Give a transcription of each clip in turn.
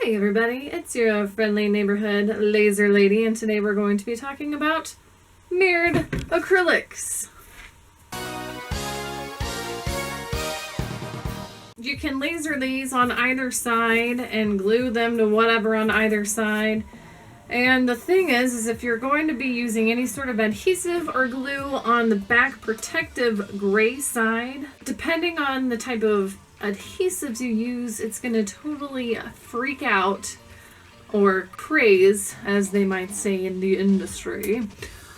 Hey everybody, it's your friendly neighborhood laser lady, and today we're going to be talking about mirrored acrylics. You can laser these on either side and glue them to whatever on either side. And the thing is if you're going to be using any sort of adhesive or glue on the back protective gray side, depending on the type of adhesives you use, it's going to totally freak out or craze, as they might say in the industry,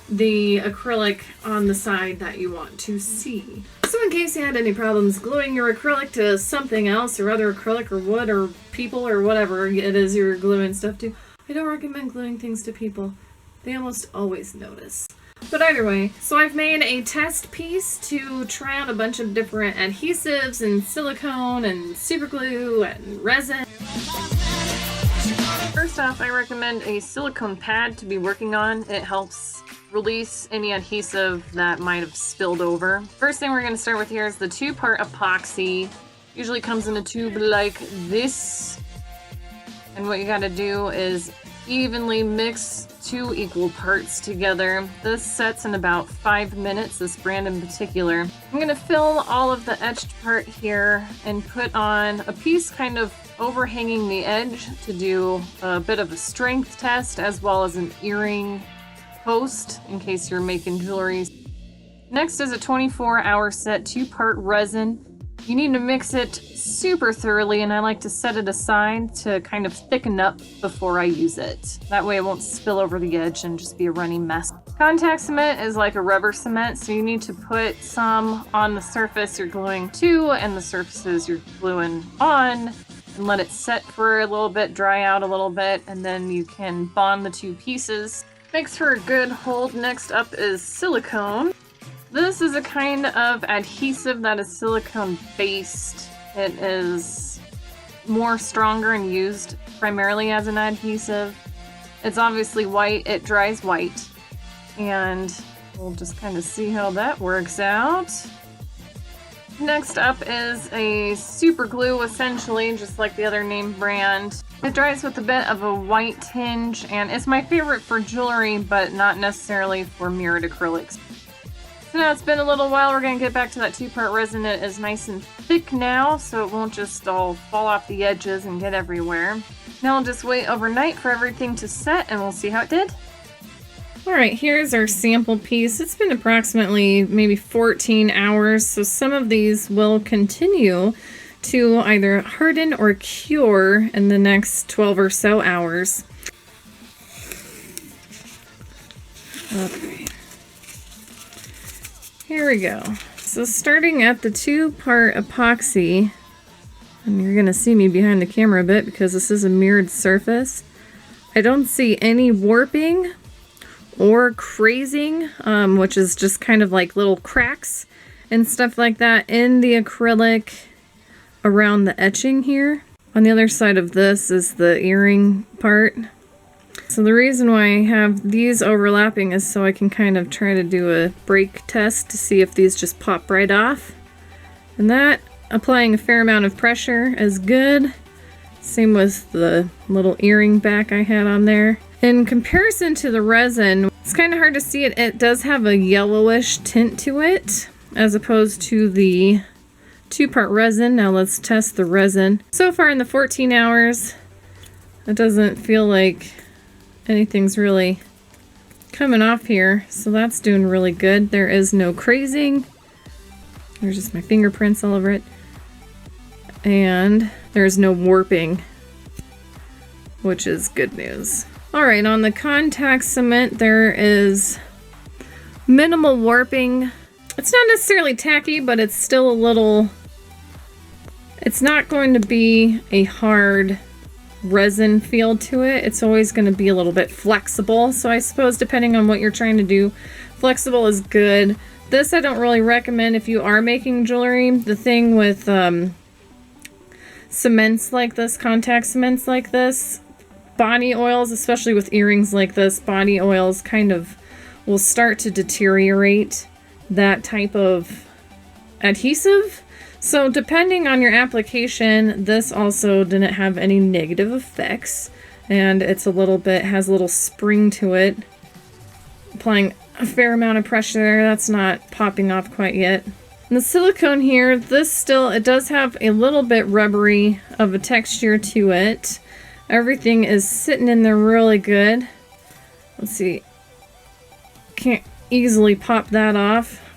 the acrylic on the side that you want to see. So in case you had any problems gluing your acrylic to something else or other acrylic or wood or people or whatever it is you're gluing stuff to, I don't recommend gluing things to people. They almost always notice. But either way, so I've made a test piece to try out a bunch of different adhesives and silicone and super glue and resin. First off, I recommend a silicone pad to be working on. It helps release any adhesive that might have spilled over. First thing we're going to start with here is the 2-part epoxy. Usually comes in a tube like this. And what you got to do is evenly mix 2 equal parts together. This sets in about 5 minutes, this brand in particular. I'm going to fill all of the etched part here and put on a piece kind of overhanging the edge to do a bit of a strength test, as well as an earring post in case you're making jewelry. Next is a 24-hour set 2-part resin. You need to mix it super thoroughly, and I like to set it aside to kind of thicken up before I use it. That way it won't spill over the edge and just be a runny mess. Contact cement is like a rubber cement, so you need to put some on the surface you're gluing to and the surfaces you're gluing on, and let it set for a little bit, dry out a little bit, and then you can bond the 2 pieces. Makes for a good hold. Next up is silicone. This is a kind of adhesive that is silicone based. It is more stronger and used primarily as an adhesive. It's obviously white, it dries white, and we'll just kind of see how that works out. Next up is a super glue, essentially, just like the other name brand. It dries with a bit of a white tinge, and it's my favorite for jewelry, but not necessarily for mirrored acrylics. So now it's been a little while, we're going to get back to that 2-part resin. It is nice and thick now, so it won't just all fall off the edges and get everywhere. Now I'll just wait overnight for everything to set, and we'll see how it did. Alright, here's our sample piece. It's been approximately maybe 14 hours, so some of these will continue to either harden or cure in the next 12 or so hours. Okay. Here we go. So starting at the 2-part epoxy, and you're gonna see me behind the camera a bit because this is a mirrored surface. I don't see any warping or crazing, which is just kind of like little cracks and stuff like that in the acrylic around the etching here. On the other side of this is the earring part. So the reason why I have these overlapping is so I can kind of try to do a break test to see if these just pop right off. And that, applying a fair amount of pressure, is good. Same with the little earring back I had on there. In comparison to the resin, it's kind of hard to see it. It does have a yellowish tint to it, as opposed to the 2-part resin. Now let's test the resin. So far in the 14 hours, it doesn't feel like anything's really coming off here, so that's doing really good. There is no crazing. There's just my fingerprints all over it. And there's no warping, which is good news. Alright, on the contact cement there is minimal warping. It's not necessarily tacky, but it's still a little... It's not going to be a hard resin feel to it. It's always going to be a little bit flexible, so I suppose depending on what you're trying to do, flexible is good. This I don't really recommend if you are making jewelry. The thing with cements like this, contact cements like this, body oils, especially with earrings like this, body oils kind of will start to deteriorate that type of adhesive. So depending on your application, this also didn't have any negative effects, and it's a little bit, has a little spring to it. Applying a fair amount of pressure there, that's not popping off quite yet. And the silicone here, this still, it does have a little bit rubbery of a texture to it. Everything is sitting in there really good. Let's see, can't easily pop that off.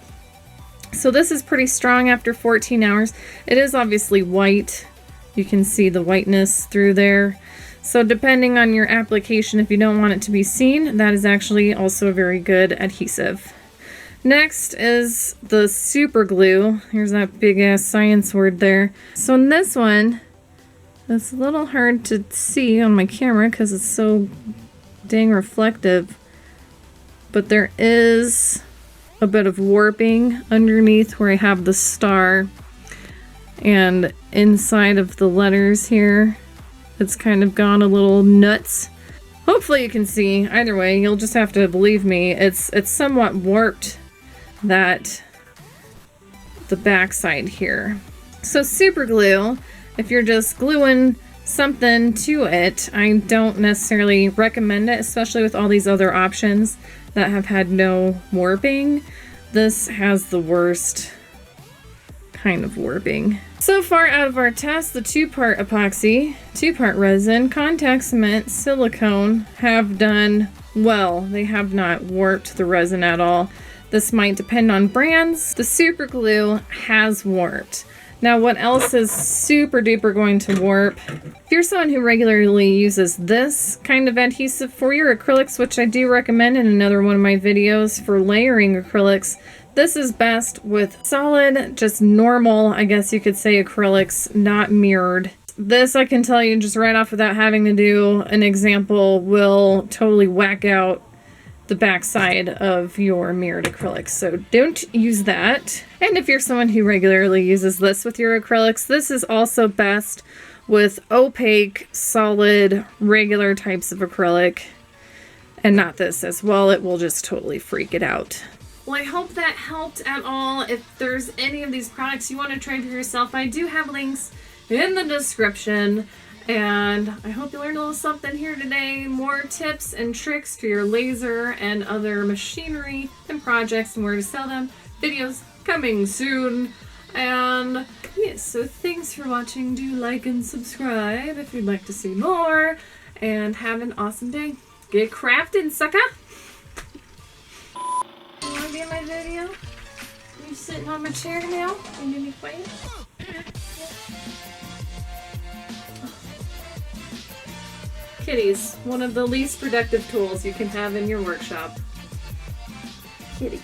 So this is pretty strong after 14 hours. It is obviously white. You can see the whiteness through there. So depending on your application, if you don't want it to be seen, that is actually also a very good adhesive. Next is the super glue. Here's that big ass science word there. So in this one, it's a little hard to see on my camera because it's so dang reflective, but there is a bit of warping underneath where I have the star, and inside of the letters here it's kind of gone a little nuts. Hopefully you can see. Either way, you'll just have to believe me, it's somewhat warped, that the back side here. So super glue, if you're just gluing something to it, I don't necessarily recommend it, especially with all these other options that have had no warping. This has the worst kind of warping. So far out of our test, the 2-part epoxy, 2-part resin, contact cement, silicone have done well. They have not warped the resin at all. This might depend on brands. The super glue has warped. Now what else is super duper going to warp? If you're someone who regularly uses this kind of adhesive for your acrylics, which I do recommend in another one of my videos for layering acrylics, this is best with solid, just normal, I guess you could say, acrylics, not mirrored. This, I can tell you just right off without having to do an example, will totally whack out the back side of your mirrored acrylics, so don't use that. And if you're someone who regularly uses this with your acrylics, this is also best with opaque, solid, regular types of acrylic, and not this as well. It will just totally freak it out. Well, I hope that helped at all. If there's any of these products you want to try for yourself, I do have links in the description. And I hope you learned a little something here today. More tips and tricks for your laser and other machinery and projects and where to sell them. Videos coming soon. And yes, so thanks for watching. Do like and subscribe if you'd like to see more. And have an awesome day. Get crafting, sucker! You wanna be in my video? You sitting on my chair now? You need me quiet? Kitties, one of the least productive tools you can have in your workshop. Kitties.